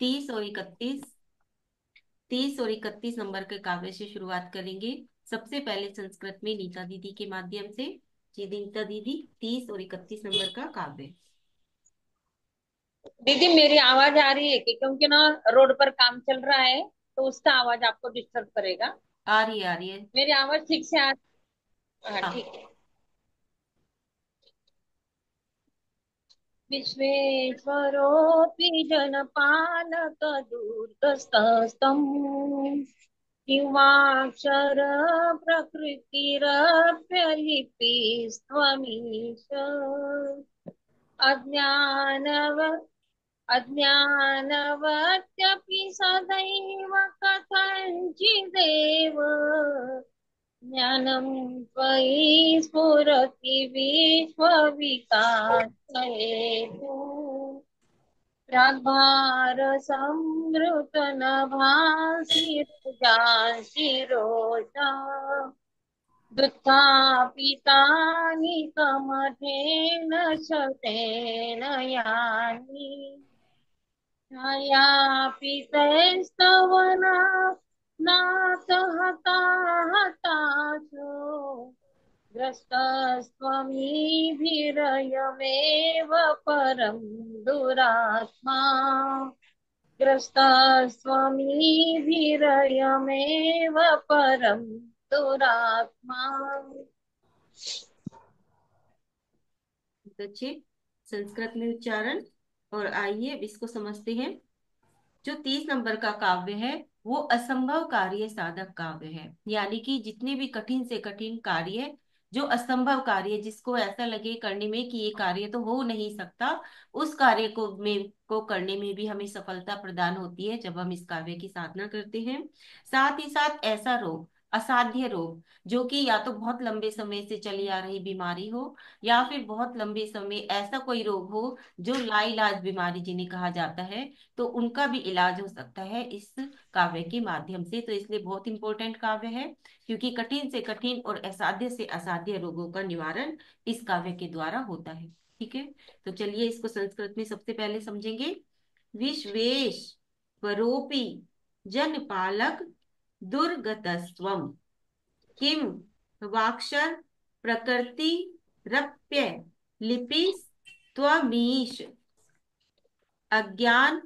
30 और 31, 30 और 31 नंबर के काव्य से शुरुआत करेंगे। सबसे पहले संस्कृत में नीता दीदी के माध्यम से। जी नीता दीदी, 30 और 31 नंबर का काव्य। दीदी मेरी आवाज आ रही है कि क्योंकि ना रोड पर काम चल रहा है तो उसका आवाज आपको डिस्टर्ब करेगा। आ रही है, आ रही है। मेरी आवाज ठीक से आ। हाँ ठीक हाँ। है। विश्वेश्वरोऽपि जनपालक दूर्गस्थम् किंवाक्षर प्रकृतिरप्यलिपिस्त्वमीश अज्ञानव अज्ञानवत्यपि सदैव कथञ्चिदेव ज्ञानं त्वयि स्फुरति विश्वविकासहेतु प्राग्भारसंवृतनभासि रुजांशिरोषा दुःखापितानि कमठेन शतेन यानि छायापि तैस्तवना नाथ हता हताशो ग्रस्तस्त्वमीभिरयमेव परं दुरात्मा ग्रस्तस्त्वमीभिरयमेव परं दुरात्मा। अच्छे संस्कृत में उच्चारण। और आइए अब इसको समझते हैं। जो 30 नंबर का काव्य है वो असंभव कार्य साधक काव्य है। यानी कि जितने भी कठिन से कठिन कार्य, जो असंभव कार्य, जिसको ऐसा लगे करने में कि ये कार्य तो हो नहीं सकता, उस कार्य को करने में भी हमें सफलता प्रदान होती है जब हम इस काव्य की साधना करते हैं। साथ ही साथ ऐसा रोग, असाध्य रोग, जो कि या तो बहुत लंबे समय से चली आ रही बीमारी हो, या फिर बहुत लंबे समय ऐसा कोई रोग हो जो लाइलाज बीमारी जिन्हें कहा जाता है, तो उनका भी इलाज हो सकता है इस काव्य के माध्यम से। तो इसलिए बहुत इंपॉर्टेंट काव्य है, क्योंकि कठिन से कठिन और असाध्य से असाध्य रोगों का निवारण इस काव्य के द्वारा होता है। ठीक है, तो चलिए इसको संस्कृत में सबसे पहले समझेंगे। विश्वेश वरोपि जनपालक दुर्गतस्त्वम किम वाक्षर प्रकृति रप्य लिपि त्वमीश अज्ञान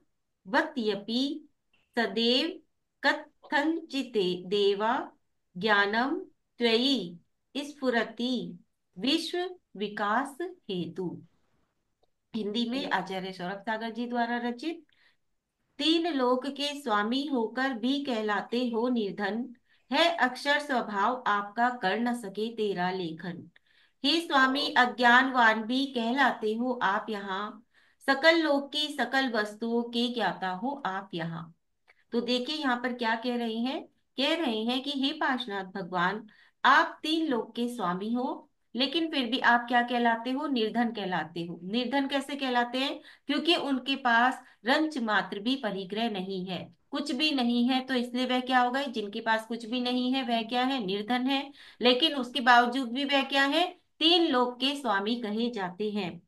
वत्यपि सदैव कथंचिते देवा ज्ञानम त्वयि स्फुरति विश्व विकास हेतु। हिंदी में आचार्य सौरभ सागर जी द्वारा रचित। तीन लोक के स्वामी होकर भी कहलाते हो निर्धन, है अक्षर स्वभाव आपका कर न सके तेरा लेखन। हे स्वामी अज्ञानवान भी कहलाते हो आप यहाँ, सकल लोक की सकल वस्तुओं के ज्ञाता हो आप यहाँ। तो देखिए यहाँ पर क्या कह रहे हैं। कह रहे हैं कि हे पार्शनाथ भगवान, आप तीन लोक के स्वामी हो, लेकिन फिर भी आप क्या कहलाते हो? निर्धन कहलाते हो। निर्धन कैसे कहलाते हैं? क्योंकि उनके पास रंच मात्र भी परिग्रह नहीं है, कुछ भी नहीं है, तो इसलिए वह क्या हो गए? जिनके पास कुछ भी नहीं है वह क्या है? निर्धन है। लेकिन उसके बावजूद भी वह क्या है? तीन लोक के स्वामी कहे जाते हैं।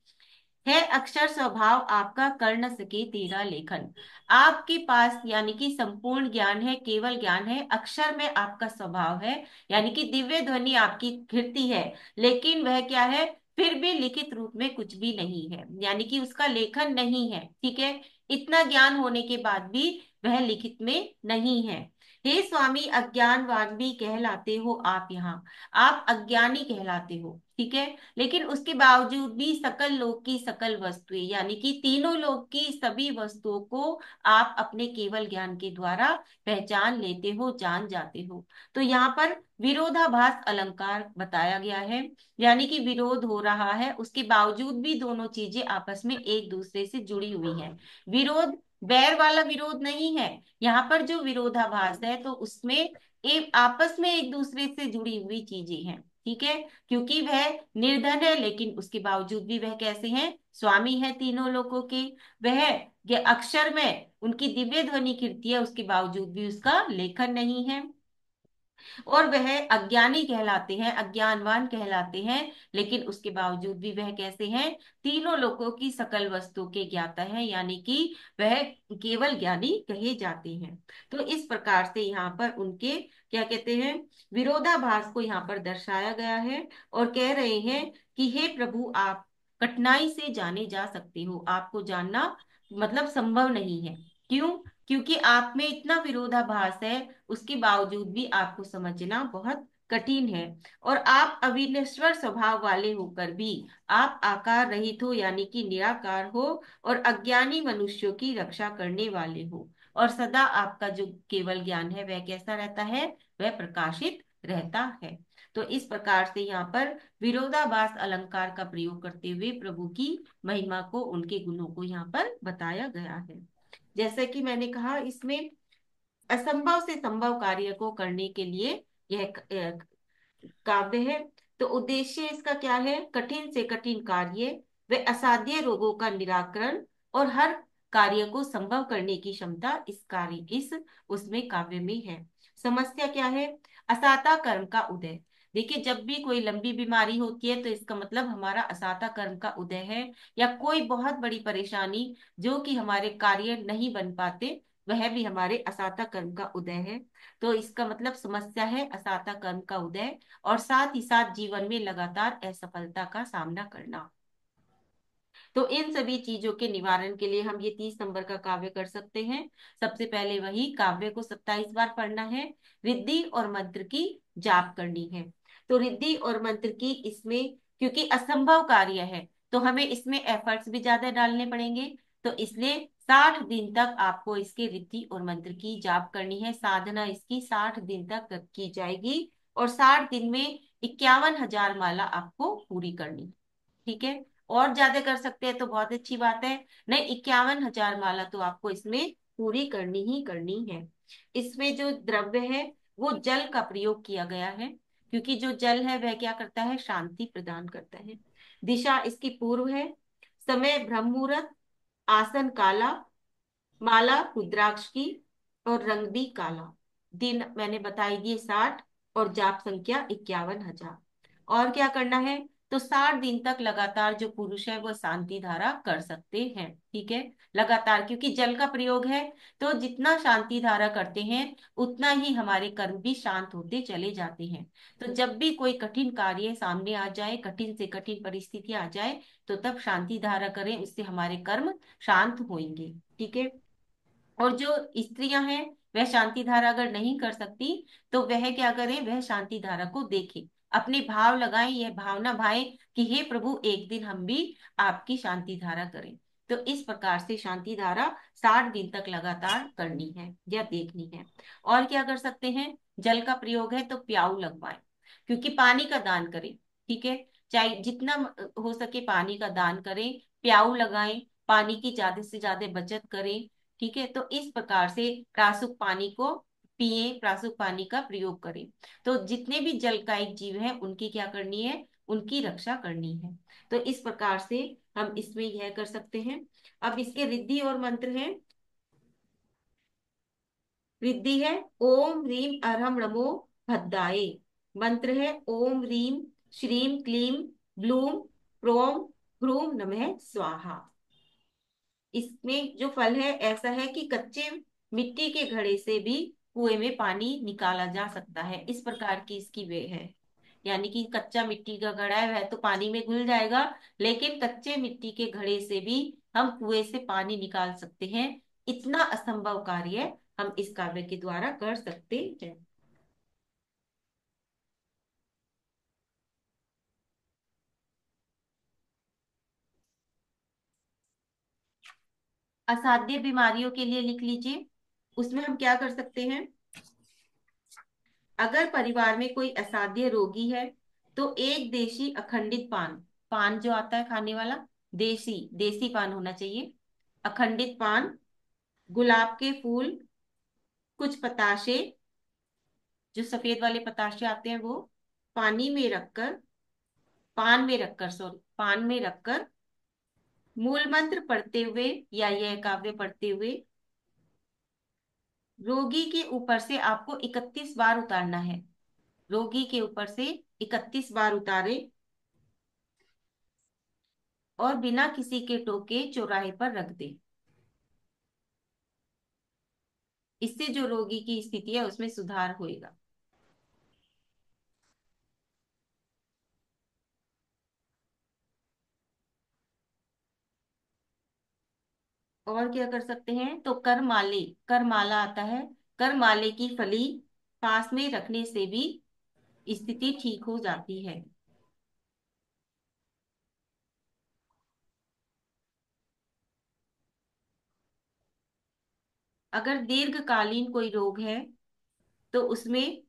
है अक्षर स्वभाव आपका कर न सके तेरा लेखन। आपके पास यानी कि संपूर्ण ज्ञान है, केवल ज्ञान है, अक्षर में आपका स्वभाव है, यानी कि दिव्य ध्वनि आपकी कीर्ति है, लेकिन वह क्या है? फिर भी लिखित रूप में कुछ भी नहीं है, यानी कि उसका लेखन नहीं है। ठीक है, इतना ज्ञान होने के बाद भी वह लिखित में नहीं है। हे स्वामी अज्ञानवान भी कहलाते हो आप यहाँ, आप अज्ञानी कहलाते हो। ठीक है, लेकिन उसके बावजूद भी सकल लोक की सकल वस्तुएं, यानी कि तीनों लोक की सभी वस्तुओं को आप अपने केवल ज्ञान के द्वारा पहचान लेते हो, जान जाते हो। तो यहाँ पर विरोधाभास अलंकार बताया गया है, यानी कि विरोध हो रहा है, उसके बावजूद भी दोनों चीजें आपस में एक दूसरे से जुड़ी हुई हैं। विरोध बैर वाला विरोध नहीं है, यहाँ पर जो विरोधाभास है तो उसमें एक आपस में एक दूसरे से जुड़ी हुई चीजें हैं। ठीक है, क्योंकि वह निर्धन है, लेकिन उसके बावजूद भी वह कैसे हैं? स्वामी है तीनों लोगों के। वह ये अक्षर में उनकी दिव्य ध्वनि कीर्ति है, उसके बावजूद भी उसका लेखन नहीं है। और वह अज्ञानी कहलाते हैं, अज्ञानवान कहलाते हैं, लेकिन उसके बावजूद भी वह कैसे हैं? तीनों लोकों की सकल वस्तु के ज्ञाता है, यानी कि वह केवल ज्ञानी कहे जाते हैं। तो इस प्रकार से यहाँ पर उनके क्या कहते हैं, विरोधाभास को यहाँ पर दर्शाया गया है। और कह रहे हैं कि हे प्रभु, आप कठिनाई से जाने जा सकते हो, आपको जानना मतलब संभव नहीं है। क्यों? क्योंकि आप में इतना विरोधाभास है, उसके बावजूद भी आपको समझना बहुत कठिन है। और आप अविनश्वर स्वभाव वाले होकर भी आप आकार रहित हो, यानी कि निराकार हो, और अज्ञानी मनुष्यों की रक्षा करने वाले हो। और सदा आपका जो केवल ज्ञान है वह कैसा रहता है? वह प्रकाशित रहता है। तो इस प्रकार से यहाँ पर विरोधाभास अलंकार का प्रयोग करते हुए प्रभु की महिमा को, उनके गुणों को यहाँ पर बताया गया है। जैसे कि मैंने कहा, इसमें असंभव से संभव कार्य को करने के लिए यह काव्य है। तो उद्देश्य इसका क्या है? कठिन से कठिन कार्य व असाध्य रोगों का निराकरण और हर कार्य को संभव करने की क्षमता इस कार्य इस उसमें काव्य में है। समस्या क्या है? असाता कर्म का उदय। देखिए, जब भी कोई लंबी बीमारी होती है तो इसका मतलब हमारा असाता कर्म का उदय है, या कोई बहुत बड़ी परेशानी जो कि हमारे कार्य नहीं बन पाते, वह भी हमारे असाता कर्म का उदय है। तो इसका मतलब समस्या है असाता कर्म का उदय, और साथ ही साथ जीवन में लगातार असफलता का सामना करना। तो इन सभी चीजों के निवारण के लिए हम ये 30 नंबर का काव्य कर सकते हैं। सबसे पहले वही काव्य को 27 बार पढ़ना है, रिद्धि और मंत्र की जाप करनी है। तो रिद्धि और मंत्र की इसमें, क्योंकि असंभव कार्य है तो हमें इसमें एफर्ट्स भी ज्यादा डालने पड़ेंगे। तो इसलिए 60 दिन तक आपको इसके रिद्धि और मंत्र की जाप करनी है, साधना इसकी 60 दिन तक की जाएगी। और 60 दिन में 51,000 माला आपको पूरी करनी। ठीक है? और ज्यादा कर सकते हैं तो बहुत अच्छी बात है, नहीं 51,000 माला तो आपको इसमें पूरी करनी ही करनी है। इसमें जो द्रव्य है वो जल का प्रयोग किया गया है, क्योंकि जो जल है वह क्या करता है? शांति प्रदान करता है। दिशा इसकी पूर्व है, समय ब्रह्म मुहूर्त, आसन काला, माला रुद्राक्ष की, और रंग भी काला। दिन मैंने बताई दिए 60, और जाप संख्या 51,000। और क्या करना है? तो 60 दिन तक लगातार जो पुरुष है वो शांति धारा कर सकते हैं। ठीक है? लगातार, क्योंकि जल का प्रयोग है, तो जितना शांति धारा करते हैं उतना ही हमारे कर्म भी शांत होते चले जाते हैं। तो जब भी कोई कठिन कार्य सामने आ जाए, कठिन से कठिन परिस्थिति आ जाए, तो तब शांति धारा करें, उससे हमारे कर्म शांत होंगे। ठीक है? और जो स्त्रियां हैं वह शांति धारा अगर नहीं कर सकती, तो वह क्या करें? वह शांति धारा को देखें, अपने भाव लगाएं, यह भावना भाएं कि हे प्रभु, एक दिन हम भी आपकी शांति धारा करें। तो इस प्रकार से शांति धारा 60 दिन तक लगातार करनी है या देखनी है। और क्या कर सकते हैं? जल का प्रयोग है तो प्याऊ लगवाएं, क्योंकि पानी का दान करें। ठीक है? चाहे जितना हो सके पानी का दान करें, प्याऊ लगाएं, पानी की ज्यादा से ज्यादा बचत करें। ठीक है? तो इस प्रकार से प्रासुक पानी को पिए, प्रासुक पानी का प्रयोग करें। तो जितने भी जल का एक जीव है उनकी क्या करनी है? उनकी रक्षा करनी है। तो इस प्रकार से हम इसमें यह कर सकते हैं। अब इसके रिद्धि और मंत्र हैं। रिद्धि है ओम ह्रीम अरहम नमो भद्दाए। मंत्र है ओम ह्रीम श्रीम क्लीम ब्लूम प्रोम ह्रूम नमः स्वाहा। इसमें जो फल है ऐसा है कि कच्चे मिट्टी के घड़े से भी कुएं में पानी निकाला जा सकता है, इस प्रकार की इसकी वे है। यानी कि कच्चा मिट्टी का घड़ा है वह तो पानी में घुल जाएगा, लेकिन कच्चे मिट्टी के घड़े से भी हम कुएं से पानी निकाल सकते हैं। इतना असंभव कार्य हम इस काव्य के द्वारा कर सकते हैं। असाध्य बीमारियों के लिए लिख लीजिए। उसमें हम क्या कर सकते हैं? अगर परिवार में कोई असाध्य रोगी है तो एक देशी अखंडित पान, पान जो आता है खाने वाला, देसी देसी पान होना चाहिए, अखंडित पान, गुलाब के फूल, कुछ पताशे, जो सफेद वाले पताशे आते हैं वो, पानी में रखकर, पान में रखकर, सॉरी, पान में रखकर मूल मंत्र पढ़ते हुए या यह काव्य पढ़ते हुए रोगी के ऊपर से आपको 31 बार उतारना है। रोगी के ऊपर से 31 बार उतारे और बिना किसी के टोके चौराहे पर रख दे। इससे जो रोगी की स्थिति है उसमें सुधार होएगा। और क्या कर सकते हैं, तो करमाले, करमाला आता है, करमाले की फली पास में रखने से भी स्थिति ठीक हो जाती है। अगर दीर्घकालीन कोई रोग है तो उसमें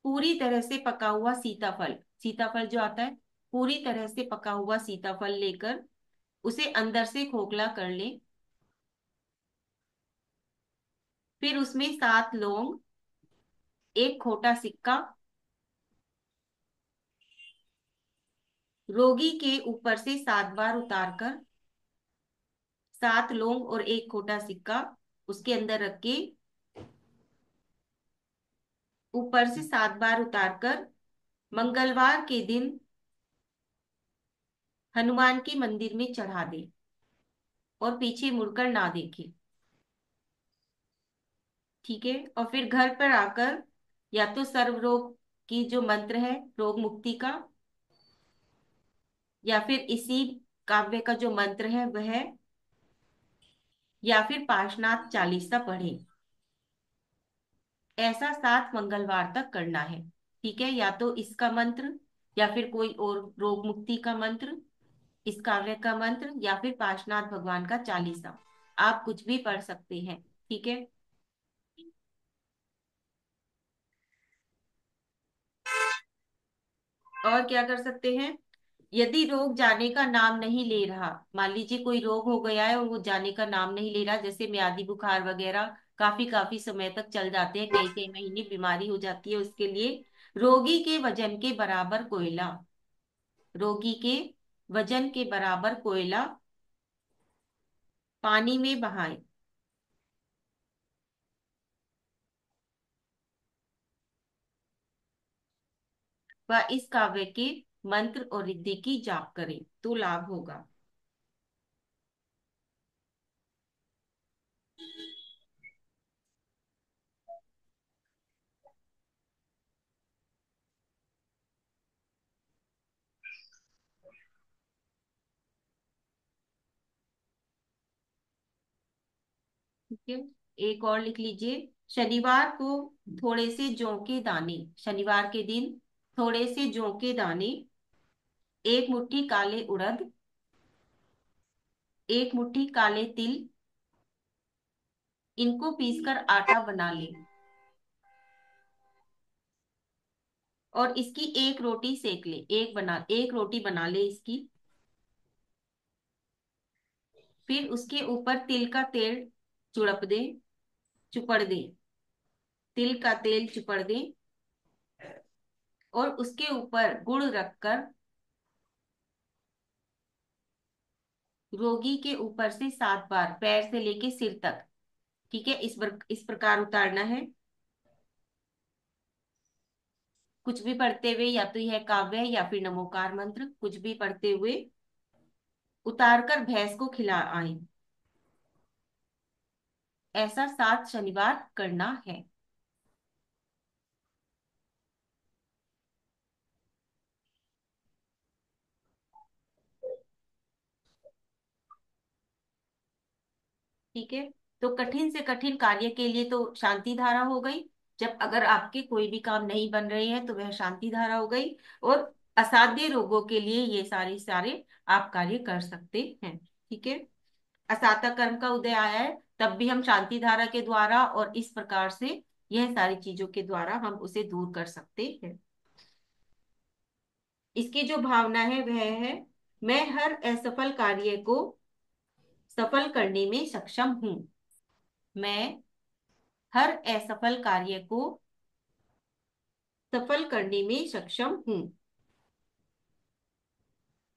पूरी तरह से पका हुआ सीताफल, सीताफल जो आता है, पूरी तरह से पका हुआ सीताफल लेकर उसे अंदर से खोखला कर ले। फिर उसमें 7 लौंग, एक खोटा सिक्का, रोगी के ऊपर से 7 बार उतारकर, 7 लौंग और एक खोटा सिक्का उसके अंदर रख के ऊपर से 7 बार उतारकर मंगलवार के दिन हनुमान के मंदिर में चढ़ा दे और पीछे मुड़कर ना देखे। ठीक है, और फिर घर पर आकर या तो सर्व रोग की जो मंत्र है रोग मुक्ति का, या फिर इसी काव्य का जो मंत्र है वह, या फिर पार्श्वनाथ चालीसा पढ़े। ऐसा 7 मंगलवार तक करना है। ठीक है, या तो इसका मंत्र, या फिर कोई और रोग मुक्ति का मंत्र, इस काव्य का मंत्र, या फिर पार्श्वनाथ भगवान का चालीसा, आप कुछ भी पढ़ सकते हैं। ठीक है। और क्या कर सकते हैं, यदि रोग जाने का नाम नहीं ले रहा, मान लीजिए कोई रोग हो गया है और वो जाने का नाम नहीं ले रहा, जैसे म्यादी बुखार वगैरह काफी काफी समय तक चल जाते हैं, कई कई महीने बीमारी हो जाती है, उसके लिए रोगी के वजन के बराबर कोयला, रोगी के वजन के बराबर कोयला पानी में बहाएं व इस काव्य के मंत्र और रिद्धि की जाप करें तो लाभ होगा। ठीक है, एक और लिख लीजिए। शनिवार को थोड़े से जौ के दाने, शनिवार के दिन थोड़े से जौ के दाने, एक मुट्ठी काले उड़द, एक मुट्ठी काले तिल, इनको पीसकर आटा बना ले और इसकी एक रोटी सेक ले, एक रोटी बना ले इसकी। फिर उसके ऊपर तिल का तेल चुड़प दे, चुपड़ दे, तिल का तेल चुपड़ दे और उसके ऊपर गुड़ रखकर रोगी के ऊपर से 7 बार पैर से लेके सिर तक, ठीक है, इस प्रकार उतारना है। कुछ भी पढ़ते हुए, या तो यह काव्य है या फिर नमोकार मंत्र, कुछ भी पढ़ते हुए उतार कर भैंस को खिला आए। ऐसा 7 शनिवार करना है। ठीक है, तो कठिन से कठिन कार्य के लिए तो शांति धारा हो गई, जब अगर आपके कोई भी काम नहीं बन रहे हैं तो वह शांति धारा हो गई, और असाध्य रोगों के लिए ये सारे सारे आप कार्य कर सकते हैं। ठीक है, असाता कर्म का उदय आया है तब भी हम शांति धारा के द्वारा और इस प्रकार से यह सारी चीजों के द्वारा हम उसे दूर कर सकते हैं। इसकी जो भावना है वह है, मैं हर असफल कार्य को सफल करने में सक्षम हूँ, मैं हर असफल कार्य को सफल करने में सक्षम हूँ।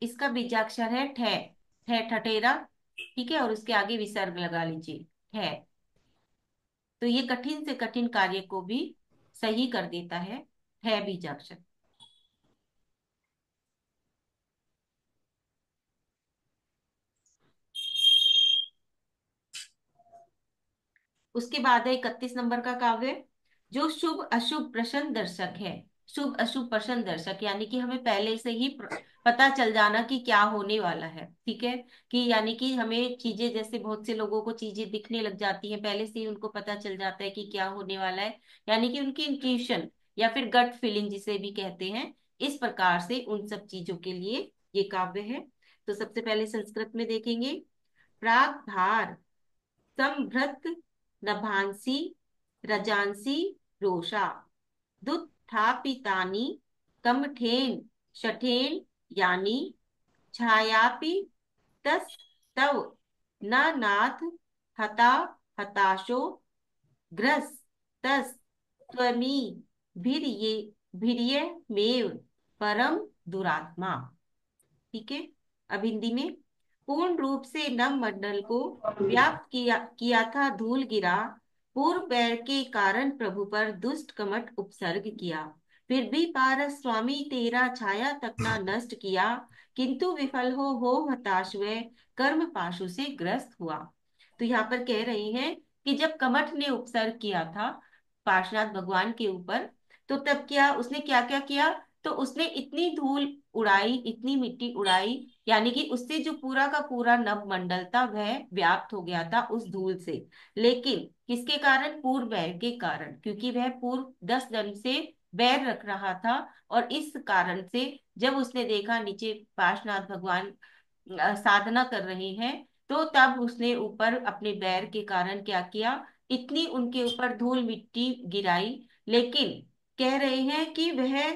इसका बीजाक्षर है ठे, ठे ठठेरा। ठीक है, और उसके आगे विसर्ग लगा लीजिए, ठे। तो ये कठिन से कठिन कार्य को भी सही कर देता है। है बीजाक्षर। उसके बाद है 31 नंबर का काव्य, जो शुभ अशुभ प्रश्न दर्शक है। शुभ अशुभ प्रश्न दर्शक यानी कि हमें पहले से ही पता चल जाना कि क्या होने वाला है, ठीक है। कि यानी कि हमें चीजें, जैसे बहुत से लोगों को चीजें दिखने लग जाती हैं, पहले से ही उनको पता चल जाता है कि क्या होने वाला है, यानी कि उनकी इंट्यूशन या फिर गट फीलिंग जिसे भी कहते हैं, इस प्रकार से उन सब चीजों के लिए ये काव्य है। तो सबसे पहले संस्कृत में देखेंगे। प्राग भार संभृत नभांसी रजांसी रोषा दुत्थापितानि कमठेन शठेन यानि छायापि तस तव न नाथ हता हताशो ग्रस तस त्वमी भीर्ये भीर्यमेव परम दुरात्मा। ठीक है। अब हिंदी में। पूर्ण रूप से नभ मंडल को व्याप्त किया किया था धूल गिरा, पूर्व बैर के कारण प्रभु पर दुष्ट कमट उपसर्ग किया। फिर भी पारस स्वामी तेरा छाया तक ना नष्ट किया, किंतु विफल हो हताश वह कर्म पाशु से ग्रस्त हुआ। तो यहाँ पर कह रही हैं कि जब कमठ ने उपसर्ग किया था पार्शनाथ भगवान के ऊपर, तो तब क्या उसने क्या क्या किया। तो उसने इतनी धूल उड़ाई, इतनी मिट्टी उड़ाई, यानी कि उससे जो पूरा का पूरा नभ मंडल था वह व्याप्त हो गया था उस धूल से। लेकिन किसके कारण? पूर्व बैर के कारण, क्योंकि वह पूर्व 10 दिन से बैर रख रहा था। और इस कारण से जब उसने देखा नीचे पार्शनाथ भगवान साधना कर रहे हैं, तो तब उसने ऊपर अपने बैर के कारण क्या किया, इतनी उनके ऊपर धूल मिट्टी गिराई। लेकिन कह रहे हैं कि वह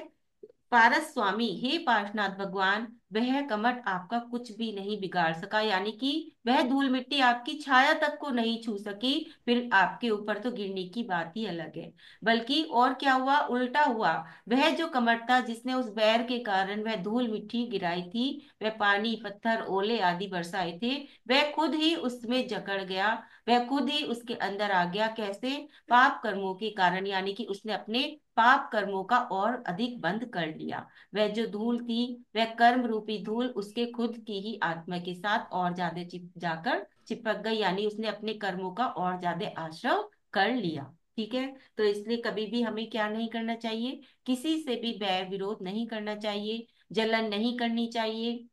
पारस स्वामी, हे पार्शनाथ भगवान, वह कमठ आपका कुछ भी नहीं बिगाड़ सका, यानी कि वह धूल मिट्टी आपकी छाया तक को नहीं छू सकी। फिर आपके ऊपर तो गिरने की बात ही अलग है। बल्कि और क्या हुआ, उल्टा हुआ। वह जो कमठ था जिसने उस बैर के कारण वह धूल मिट्टी गिराई थी, वह पानी पत्थर ओले आदि बरसाए थे, वह खुद ही उसमें जकड़ गया। वह खुद ही उसके अंदर आ गया। कैसे? पाप कर्मों के कारण, यानी कि उसने अपने पाप कर्मों का और अधिक बंध कर लिया। वह जो धूल थी, वह कर्म रूपी धूल उसके खुद की ही आत्मा के साथ और ज्यादा जाकर चिपक गई, यानी उसने अपने कर्मों का और ज्यादा आश्रव कर लिया। ठीक है। तो इसलिए कभी भी हमें क्या नहीं करना चाहिए, किसी से भी बैर विरोध नहीं करना चाहिए, जलन नहीं करनी चाहिए,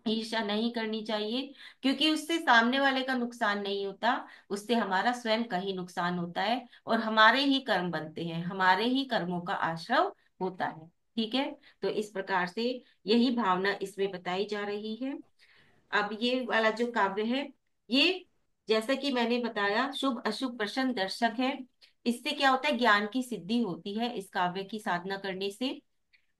ईर्ष्या नहीं करनी चाहिए। क्योंकि उससे सामने वाले का नुकसान नहीं होता, उससे हमारा स्वयं का ही नुकसान होता है, और हमारे ही कर्म बनते हैं, हमारे ही कर्मों का आश्रव होता है। ठीक है। तो इस प्रकार से यही भावना इसमें बताई जा रही है। अब ये वाला जो काव्य है, ये जैसा कि मैंने बताया शुभ अशुभ प्रश्न दर्शक है। इससे क्या होता है, ज्ञान की सिद्धि होती है इस काव्य की साधना करने से।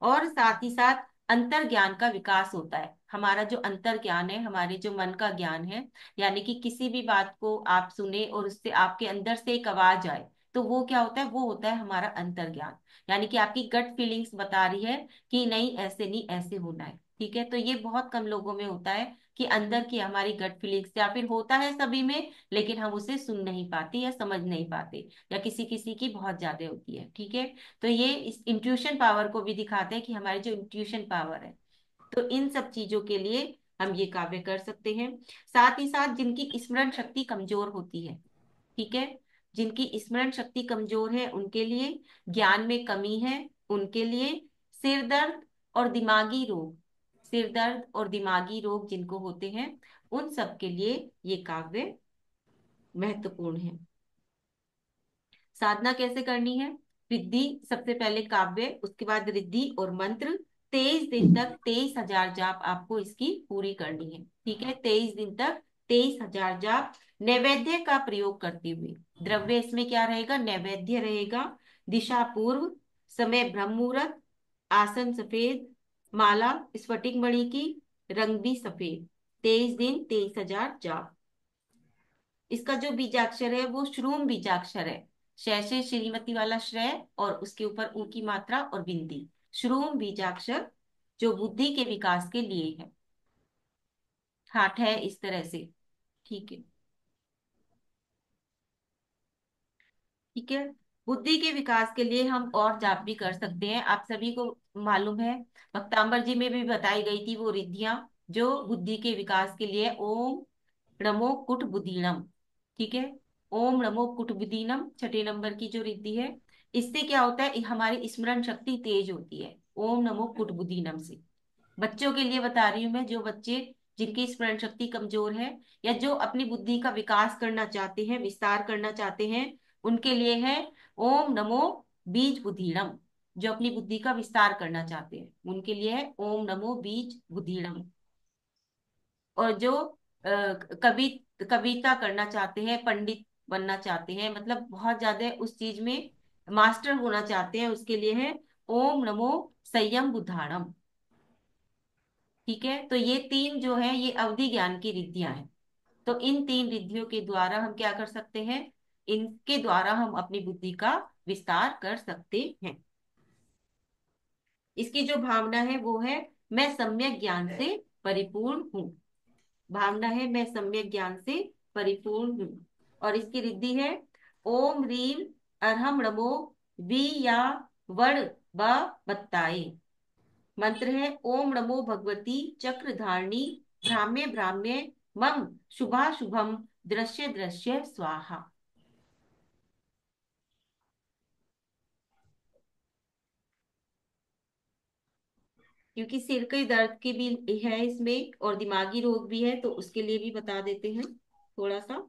और साथ ही साथ अंतर ज्ञान का विकास होता है। हमारा जो अंतर ज्ञान है, हमारे जो मन का ज्ञान है, यानी कि किसी भी बात को आप सुने और उससे आपके अंदर से एक आवाज आए, तो वो क्या होता है, वो होता है हमारा अंतर ज्ञान। यानी कि आपकी गट फीलिंग्स बता रही है कि नहीं, ऐसे नहीं, ऐसे होना है। ठीक है। तो ये बहुत कम लोगों में होता है कि अंदर की हमारी गट फीलिंग्स, या फिर होता है सभी में लेकिन हम उसे सुन नहीं पाते या समझ नहीं पाते, या किसी किसी की बहुत ज्यादा होती है। ठीक है। तो ये इस इंट्यूशन पावर को भी दिखाते हैं कि हमारी जो इंट्यूशन पावर है। तो इन सब चीजों के लिए हम ये काव्य कर सकते हैं। साथ ही साथ जिनकी स्मरण शक्ति कमजोर होती है, ठीक है, जिनकी स्मरण शक्ति कमजोर है उनके लिए, ज्ञान में कमी है उनके लिए, सिर दर्द और दिमागी रोग, सिर दर्द और दिमागी रोग जिनको होते हैं, उन सब के लिए ये काव्य महत्वपूर्ण है। साधना कैसे करनी है? रिद्धि सबसे पहले काव्य, उसके बाद रिद्धि और मंत्र। 23 दिन तक 23,000 जाप आपको इसकी पूरी करनी है। ठीक है। 23 दिन तक 23,000 जाप, नैवेद्य का प्रयोग करते हुए। द्रव्य इसमें क्या रहेगा? नैवेद्य रहेगा। दिशा पूर्व, समय ब्रह्म मुहूर्त, आसन सफेद, माला स्फटिक मणि की, रंग भी सफेद। 23 दिन 23,000 जाप। इसका जो बीजाक्षर है वो श्रूम बीजाक्षर है। शय से श्रीमती वाला श्रेय और उसके ऊपर ऊ की मात्रा और बिंदी। श्रूम बीजाक्षर जो बुद्धि के विकास के लिए है। ठाठ है इस तरह से। ठीक है। ठीक है। बुद्धि के विकास के लिए हम और जाप भी कर सकते हैं। आप सभी को मालूम है, भक्तांबर जी में भी बताई गई थी वो रिद्धियां जो बुद्धि के विकास के लिए। ओम नमो कुट बुद्धीनम, ठीक है। ओम नमो कुट बुद्धीनम छठे नंबर की जो रिद्धि है, इससे क्या होता है, हमारी स्मरण शक्ति तेज होती है ओम नमो कुट बुद्धीनम से। बच्चों के लिए बता रही हूँ मैं, जो बच्चे जिनकी स्मरण शक्ति कमजोर है या जो अपनी बुद्धि का विकास करना चाहते हैं, विस्तार करना चाहते हैं, उनके लिए है ओम नमो बीज बुद्धिड़म। जो अपनी बुद्धि का विस्तार करना चाहते हैं उनके लिए है ओम नमो बीज बुद्धिड़म। और जो कवि कविता करना चाहते हैं, पंडित बनना चाहते हैं, मतलब बहुत ज्यादा उस चीज में मास्टर होना चाहते हैं, उसके लिए है ओम नमो संयम बुद्धाड़म। ठीक है, तो ये तीन जो है ये अवधि ज्ञान की रिद्धियां हैं। तो इन तीन रिद्धियों के द्वारा हम क्या कर सकते हैं, इनके द्वारा हम अपनी बुद्धि का विस्तार कर सकते हैं। इसकी जो भावना है वो है मैं सम्यक ज्ञान से परिपूर्ण हूँ। भावना है मैं सम्यक ज्ञान से परिपूर्ण हूँ। और इसकी रिद्धि है ओम रीम अरहम नमो वी या वड़ ब बत्ताए। मंत्र है ओम नमो भगवती चक्रधारिणी भ्राम्य भ्राम्य मम शुभा शुभम दृश्य दृश्य स्वाहा। क्योंकि सिर के दर्द की भी है इसमें और दिमागी रोग भी है, तो उसके लिए भी बता देते हैं थोड़ा सा।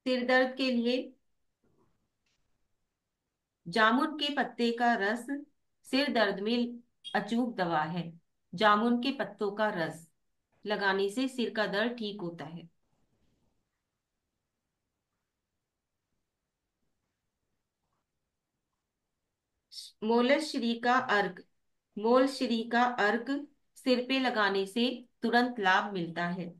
सिर दर्द के लिए जामुन के पत्ते का रस सिर दर्द में अचूक दवा है। जामुन के पत्तों का रस लगाने से सिर का दर्द ठीक होता है। मोलश्री का अर्क, मोलश्री का अर्क सिर पे लगाने से तुरंत लाभ मिलता है।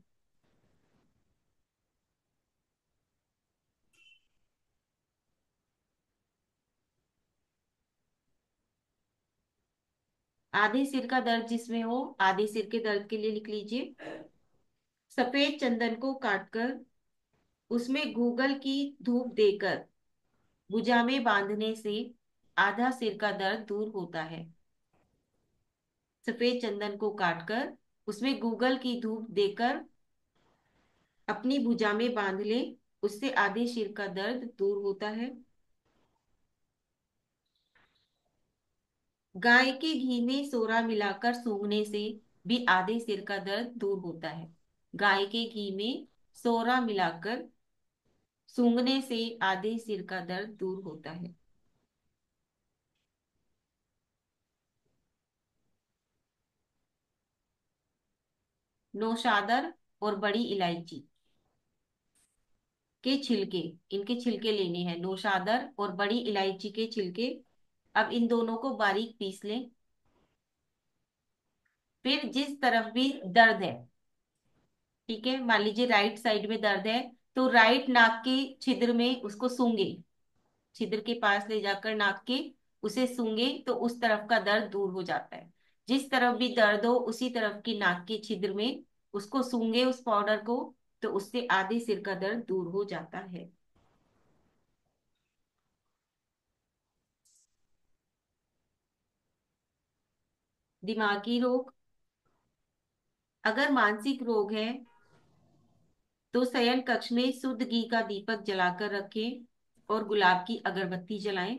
आधे सिर का दर्द जिसमें हो, आधे सिर के दर्द के लिए लिख लीजिए सफेद चंदन को काटकर उसमें गूगल की धूप देकर भुजा में बांधने से आधा सिर का दर्द दूर होता है। सफेद चंदन को काटकर उसमें गूगल की धूप देकर अपनी भुजा में बांध ले, उससे आधे सिर का दर्द दूर होता है। गाय के घी में सोरा मिलाकर सूंघने से भी आधे सिर का दर्द दूर होता है। गाय के घी में सोरा मिलाकर सूंघने से आधे सिर का दर्द दूर होता है। नौशादर और बड़ी इलायची के छिलके, इनके छिलके लेने हैं, नौशादर और बड़ी इलायची के छिलके। अब इन दोनों को बारीक पीस लें। फिर जिस तरफ भी दर्द है, ठीक है, मान लीजिए राइट साइड में दर्द है, तो राइट नाक के छिद्र में उसको सूंघे। छिद्र के पास ले जाकर नाक के उसे सूंघे तो उस तरफ का दर्द दूर हो जाता है। जिस तरफ भी दर्द हो उसी तरफ की नाक के छिद्र में उसको सूंघे उस पाउडर को, तो उससे आधे सिर का दर्द दूर हो जाता है। दिमागी रोग, अगर मानसिक रोग है तो शयन कक्ष में शुद्ध घी का दीपक जलाकर रखें और गुलाब की अगरबत्ती जलाएं।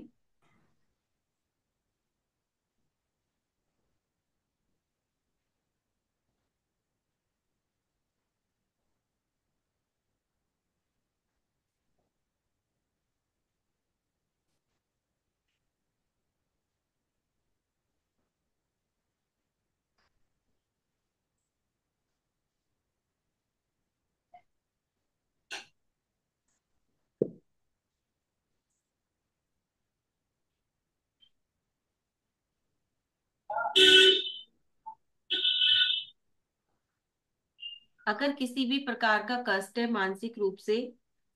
अगर किसी भी प्रकार का कष्ट है मानसिक रूप से,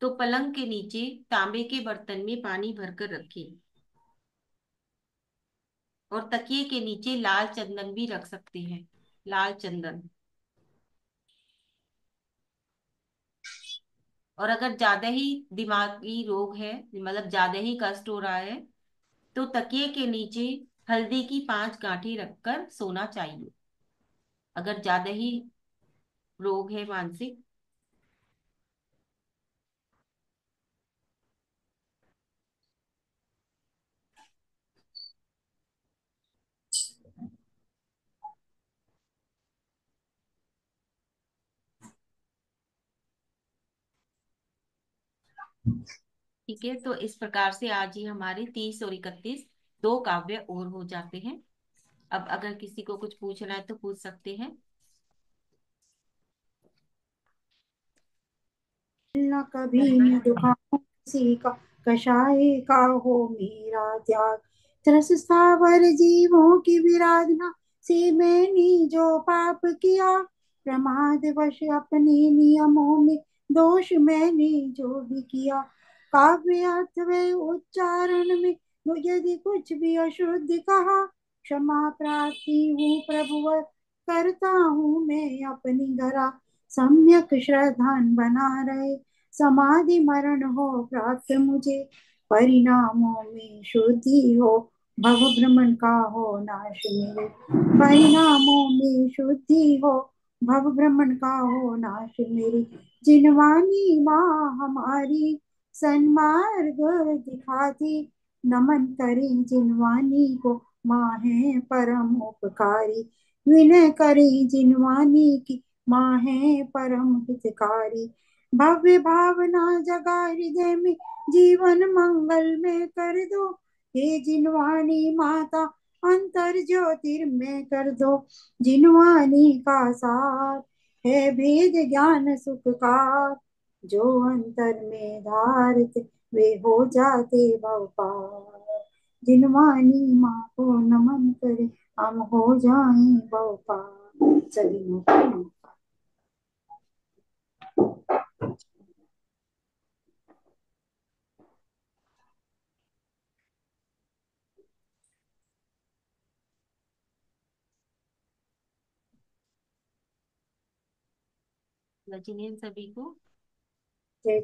तो पलंग के नीचे तांबे के बर्तन में पानी भरकर रखें और तकिए के नीचे लाल चंदन भी रख सकते हैं। लाल चंदन। और अगर ज्यादा ही दिमागी रोग है, मतलब ज्यादा ही कष्ट हो रहा है, तो तकिए के नीचे हल्दी की 5 गांठें रखकर सोना चाहिए। अगर ज्यादा ही रोग है मानसिक। ठीक है, तो इस प्रकार से आज ही हमारे 30 और 31 दो काव्य और हो जाते हैं। अब अगर किसी को कुछ पूछना है तो पूछ सकते हैं। न कभी न दुखाऊं किसी का, कषाय का हो मेरा त्याग। त्रस स्थावर जीवों की विराधना से मैंने जो पाप किया, प्रमाद वश अपने नियमों में दोष मैंने जो भी किया। काव्य अर्थ व उच्चारण में यदि कुछ भी अशुद्ध कहा, क्षमा प्रार्थी हूँ प्रभु, करता हूँ मैं अपनी धरा। सम्यक श्रद्धान बना रहे, समाधि मरण हो प्राप्त मुझे। परिणामों में शुद्धि हो, भव भ्रमण का हो नाश मेरे। परिणामों में शुद्धि हो, भव भ्रमण का हो नाश मेरे। जिनवानी माँ हमारी सन्मार्ग दिखाती, नमन करें जिनवानी को, माँ है परम उपकारी। विनय करें जिनवानी की, माँ है परम हितकारी। भव्य भावना जगा हृदय में, जीवन मंगल में कर दो। हे जिनवाणी माता, अंतर ज्योतिर्मय कर दो। जिनवाणी का सार है भेद ज्ञान सुख का, जो अंतर में धारते वे हो जाते भव पार। जिनवाणी माँ को नमन करे, हम हो जाएं भव पार। सभी को जिन्हें सभी को जय